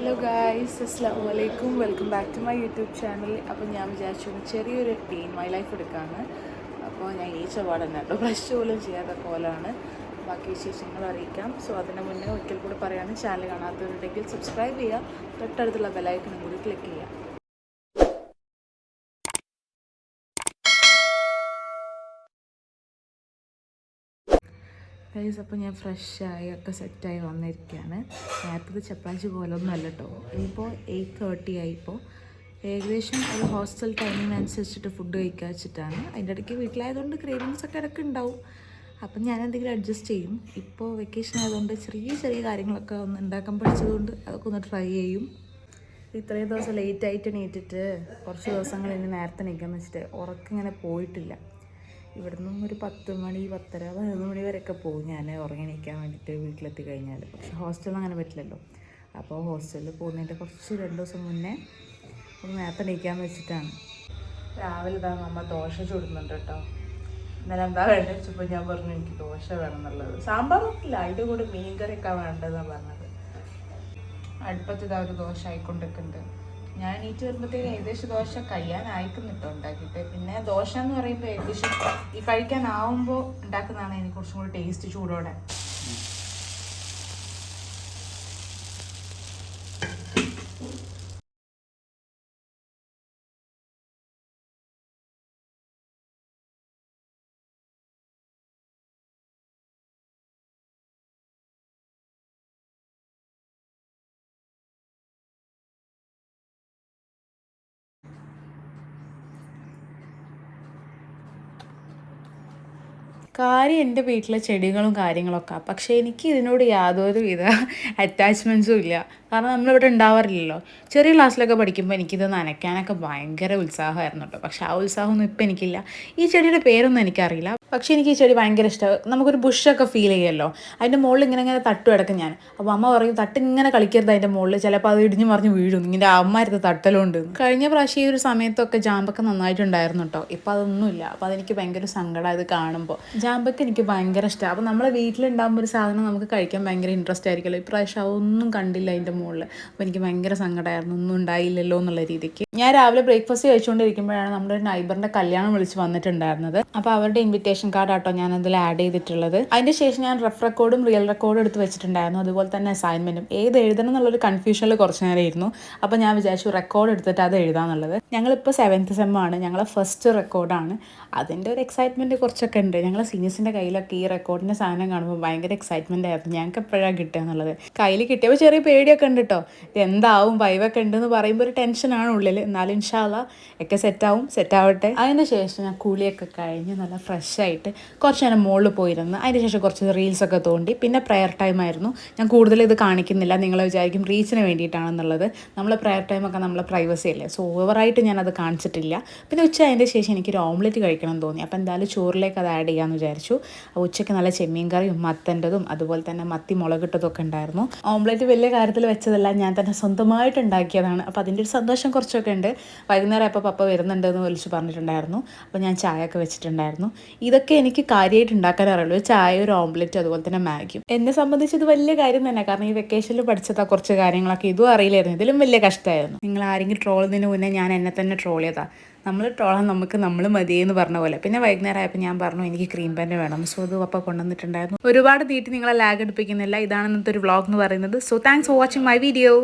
Hello guys, അസ്സലാമു അലൈക്കും. Welcome back to my YouTube channel. അപ്പോൾ ഞാൻ വിചാരിച്ചു ചെറിയൊരു ഡേ ഇൻ മൈ ലൈഫ് എടുക്കാമെന്ന്. അപ്പോൾ ഞാൻ ഈച്ച പാടുന്ന കേട്ടോ, ബ്രഷ് പോലും ചെയ്യാത്ത പോലാണ്. ബാക്കി വിശേഷങ്ങൾ അറിയിക്കാം. സോ അതിന് മുന്നേ ഒരിക്കൽ കൂടി പറയുകയാണ്, ചാനൽ കാണാത്തവരുണ്ടെങ്കിൽ സബ്സ്ക്രൈബ് ചെയ്യുക, തൊട്ടടുത്തുള്ള ബെല്ലൈക്കണും കൂടി ക്ലിക്ക് ചെയ്യുക. ഗൈസ്, അപ്പോൾ ഞാൻ ഫ്രഷായി ഒക്കെ സെറ്റായി വന്നിരിക്കുകയാണ്. നേരത്തെ ചപ്പാത്തി പോലൊന്നും അല്ല കേട്ടോ. ഇപ്പോൾ 8:30 ആയിപ്പോൾ. ഏകദേശം ഒരു ഹോസ്റ്റൽ ടൈമിംഗ് അനുസരിച്ചിട്ട് ഫുഡ് കഴിക്കാൻ വെച്ചിട്ടാണ്. അതിൻ്റെ ഇടയ്ക്ക് വീട്ടിലായതുകൊണ്ട് ക്രേവിങ്സ് ഒക്കെ ഇടയ്ക്ക് ഉണ്ടാവും. അപ്പം ഞാൻ എന്തെങ്കിലും അഡ്ജസ്റ്റ് ചെയ്യും. ഇപ്പോൾ വെക്കേഷൻ ആയതുകൊണ്ട് ചെറിയ ചെറിയ കാര്യങ്ങളൊക്കെ ഒന്ന് ഉണ്ടാക്കാൻ പഠിച്ചതുകൊണ്ട് അതൊക്കെ ഒന്ന് ട്രൈ ചെയ്യും. ഇത്രയും ദിവസം ലേറ്റായിട്ട് എണീറ്റിട്ട് കുറച്ച് ദിവസങ്ങൾ ഇനി നേരത്തെ എണീക്കാമെന്ന് വെച്ചിട്ട് ഉറക്കിങ്ങനെ പോയിട്ടില്ല. ഇവിടെ നിന്നും ഒരു 10 മണി 10:30 11 മണി വരെയൊക്കെ പോകും ഞാൻ ഉറങ്ങി എണീക്കാൻ വേണ്ടിയിട്ട് വീട്ടിലെത്തി കഴിഞ്ഞാൽ. പക്ഷേ ഹോസ്റ്റലിൽ അങ്ങനെ പറ്റില്ലല്ലോ. അപ്പോൾ ഹോസ്റ്റലിൽ പോകുന്നതിൻ്റെ കുറച്ച് 2 ദിവസം മുന്നേ ഒന്ന് നേരത്തെ എണീക്കാമെന്ന് വെച്ചിട്ടാണ്. രാവിലെ ഇതാ അമ്മ ദോശ ചുടുന്നുണ്ട് കേട്ടോ. ഇന്നലെ എന്താ വേണ്ടത് വെച്ചപ്പോൾ ഞാൻ പറഞ്ഞു എനിക്ക് ദോശ വേണം എന്നുള്ളത്. സാമ്പാറൊന്നുമില്ല, അതിൻ്റെ കൂടെ മീൻകറിയൊക്കെ വേണ്ടതെന്നാണ് പറഞ്ഞത്. അടുപ്പത്ത് ഇതാ ഒരു ദോശ ആയിക്കൊണ്ടിരിക്കുന്നുണ്ട്. ഞാൻ എണീറ്റ് വരുമ്പോഴത്തേക്ക് ഏകദേശം ദോശ കഴിയാനായിരിക്കും കേട്ടോ ഉണ്ടാക്കിയിട്ട്. പിന്നെ ദോശ എന്ന് പറയുമ്പോൾ ഏകദേശം ഈ കഴിക്കാനാവുമ്പോൾ ഉണ്ടാക്കുന്നതാണ് എനിക്ക് കുറച്ചും കൂടി ടേസ്റ്റ് ചൂടോടെ. കാര്യം എൻ്റെ വീട്ടിലെ ചെടികളും കാര്യങ്ങളൊക്കെ, പക്ഷേ എനിക്ക് ഇതിനോട് യാതൊരു വിധ അറ്റാച്ച്മെൻറ്റ്സും ഇല്ല. കാരണം നമ്മളിവിടെ ഉണ്ടാവാറില്ലല്ലോ. ചെറിയ ക്ലാസ്സിലൊക്കെ പഠിക്കുമ്പോൾ എനിക്കിത് നനയ്ക്കാനൊക്കെ ഭയങ്കര ഉത്സാഹമായിരുന്നു കേട്ടോ. പക്ഷേ ആ ഉത്സാഹമൊന്നും ഇപ്പം എനിക്കില്ല. ഈ ചെടിയുടെ പേരൊന്നും എനിക്കറിയില്ല, പക്ഷേ എനിക്ക് ഈ ചെടി ഭയങ്കര ഇഷ്ടമാണ്. നമുക്കൊരു ബുഷൊക്കെ ഫീൽ ചെയ്യുമല്ലോ. അതിൻ്റെ മുകളിൽ ഇങ്ങനെ തട്ടു കിടക്കും ഞാൻ. അപ്പോൾ അമ്മ പറയും തട്ട് ഇങ്ങനെ കളിക്കരുത് അതിൻ്റെ മുകളിൽ, ചിലപ്പോൾ അത് ഇടിഞ്ഞ് മറിഞ്ഞ് വീഴും, ഇങ്ങനെ അമ്മരുത് തട്ടലുണ്ട്. കഴിഞ്ഞ പ്രാവശ്യം ഈ ഒരു സമയത്തൊക്കെ ജാമ്പൊക്കെ നന്നായിട്ടുണ്ടായിരുന്നു കേട്ടോ. ഇപ്പം അതൊന്നുമില്ല. അപ്പോൾ അതെനിക്ക് ഭയങ്കര സങ്കടമാണ് ഇത് കാണുമ്പോൾ. ജാമ്പൊക്കെ എനിക്ക് ഭയങ്കര ഇഷ്ടമാണ്. അപ്പോൾ നമ്മളെ വീട്ടിലുണ്ടാകുമ്പോൾ ഒരു സാധനം നമുക്ക് കഴിക്കാൻ ഭയങ്കര ഇൻട്രസ്റ്റ് ആയിരിക്കുമല്ലോ. ഇപ്രാവശ്യം അതൊന്നും കണ്ടില്ല അതിൻ്റെ മുകളിൽ. അപ്പോൾ എനിക്ക് ഭയങ്കര സങ്കടമായിരുന്നു, ഒന്നും ഉണ്ടായില്ലല്ലോ എന്നുള്ള രീതിക്ക്. ഞാൻ രാവിലെ ബ്രേക്ക്ഫാസ്റ്റ് കഴിച്ചുകൊണ്ടിരിക്കുമ്പോഴാണ് നമ്മുടെ ഒരു നൈബറിൻ്റെ കല്യാണം വിളിച്ച് വന്നിട്ടുണ്ടായിരുന്നത്. അപ്പോൾ അവരുടെ ഇൻവിറ്റേഷൻ കാർഡ് ആട്ടോ ഞാൻ അതിൽ ആഡ് ചെയ്തിട്ടുള്ളത്. അതിൻ്റെ ശേഷം ഞാൻ റെക്കോർഡും റിയൽ റെക്കോർഡും എടുത്ത് വെച്ചിട്ടുണ്ടായിരുന്നു. അതുപോലെ തന്നെ അസൈൻമെൻറ്റും ഏത് എഴുതണം എന്നുള്ളൊരു കൺഫ്യൂഷനിൽ കുറച്ച് നേരം ഇരുന്നു. അപ്പോൾ ഞാൻ വിചാരിച്ചു റെക്കോർഡ് എടുത്തിട്ട് അത് എഴുതാന്നുള്ളത്. ഞങ്ങളിപ്പോൾ 7th സെം ആണ്, ഞങ്ങളെ ഫസ്റ്റ് റെക്കോർഡാണ്. അതിൻ്റെ ഒരു എക്സൈറ്റ്മെൻറ്റ് കുറച്ചൊക്കെ ഉണ്ട്. ഞങ്ങളെ സീനിയേഴ്സിൻ്റെ കയ്യിലൊക്കെ ഈ റെക്കോർഡിൻ്റെ സാധനം കാണുമ്പോൾ ഭയങ്കര എക്സൈറ്റ്മെൻ്റ് ആയിരുന്നു. ഞങ്ങൾക്ക് എപ്പോഴാണ് കിട്ടുക എന്നുള്ളത്. കയ്യിൽ കിട്ടിയപ്പോൾ ചെറിയ പേടിയൊക്കെ ഉണ്ട് കേട്ടോ. എന്താവും വൈവൊക്കെ ഉണ്ടെന്ന് പറയുമ്പോൾ ഒരു ടെൻഷനാണ് ഉള്ളിൽ. എന്നാലും ഇൻഷാ അല്ലാഹ് ഒക്കെ സെറ്റാവട്ടെ. അതിന് ശേഷം ഞാൻ കുളിയൊക്കെ കഴിഞ്ഞ് നല്ല ഫ്രഷായിട്ട് കുറച്ച് നേരം മുകളിൽ പോയിരുന്നു. അതിന് ശേഷം കുറച്ച് റീൽസൊക്കെ തോണ്ടി. പിന്നെ പ്രെയർ ടൈം ആയിരുന്നു. ഞാൻ കൂടുതൽ ഇത് കാണിക്കുന്നില്ല, നിങ്ങൾ വിചാരിക്കും റീച്ചിന് വേണ്ടിയിട്ടാണെന്നുള്ളത്. നമ്മളെ പ്രെയർ ടൈമൊക്കെ നമ്മളെ പ്രൈവസി അല്ലേ, സോ ഓവറായിട്ട് ഞാനത് കാണിച്ചിട്ടില്ല. പിന്നെ ഉച്ച അതിൻ്റെ ശേഷം എനിക്കൊരു ഓംലെറ്റ് കഴിക്കണം എന്ന് തോന്നി. അപ്പോൾ എന്തായാലും ചോറിലേക്ക് അത് ആഡ് ചെയ്യാമെന്ന് വിചാരിച്ചു. ഉച്ചയ്ക്ക് നല്ല ചെമ്മീൻ കറിയും മത്തൻ്റെതും അതുപോലെ തന്നെ മത്തി മുളകിട്ടതൊക്കെ ഉണ്ടായിരുന്നു. ഓംലെറ്റ് വലിയ കാര്യത്തിൽ വെച്ചതല്ല, ഞാൻ തന്നെ സ്വന്തമായിട്ട് ഉണ്ടാക്കിയതാണ്. അപ്പോൾ അതിൻ്റെ ഒരു സന്തോഷം കുറച്ചൊക്കെ ഉണ്ട്. വൈകുന്നേരം അപ്പോൾ പപ്പ വരുന്നുണ്ടെന്ന് വിളിച്ച് പറഞ്ഞിട്ടുണ്ടായിരുന്നു. അപ്പോൾ ഞാൻ ചായ ഒക്കെ വെച്ചിട്ടുണ്ടായിരുന്നു. ഇതൊക്കെ എനിക്ക് കാര്യമായിട്ട് ഉണ്ടാക്കാൻ അറിയുള്ളൂ, ചായ, ഒരു ഓംലെറ്റ്, അതുപോലെ തന്നെ മാഗിയും. എന്നെ സംബന്ധിച്ച് ഇത് വലിയ കാര്യം തന്നെ. കാരണം ഈ വെക്കേഷനിൽ പഠിച്ചതാ കുറച്ച് കാര്യങ്ങളൊക്കെ, ഇതും അറിയില്ലായിരുന്നു. ഇതിലും വലിയ കഷ്ടമായിരുന്നു. നിങ്ങൾ ആരെങ്കിലും ട്രോൾ ചെയ്യുന്നതിന് മുന്നേ ഞാൻ എന്നെ തന്നെ ട്രോൾ ചെയ്താൽ നമ്മൾ ട്രോളാൻ നമുക്ക് നമ്മൾ മതിയെന്ന് പറഞ്ഞ പോലെ. പിന്നെ വൈകുന്നേരം ആയപ്പോൾ ഞാൻ പറഞ്ഞു എനിക്ക് ക്രീം പാൻറ് വേണം. സോ അത് പപ്പ കൊണ്ടുവന്നിട്ടുണ്ടായിരുന്നു. ഒരുപാട് തീറ്റി നിങ്ങളെ ലാഗ് എടുപ്പിക്കുന്നില്ല. ഇതാണ് ഇന്നത്തെ ഒരു വ്ളോഗ് എന്ന് പറയുന്നത്. So thanks for watching my video.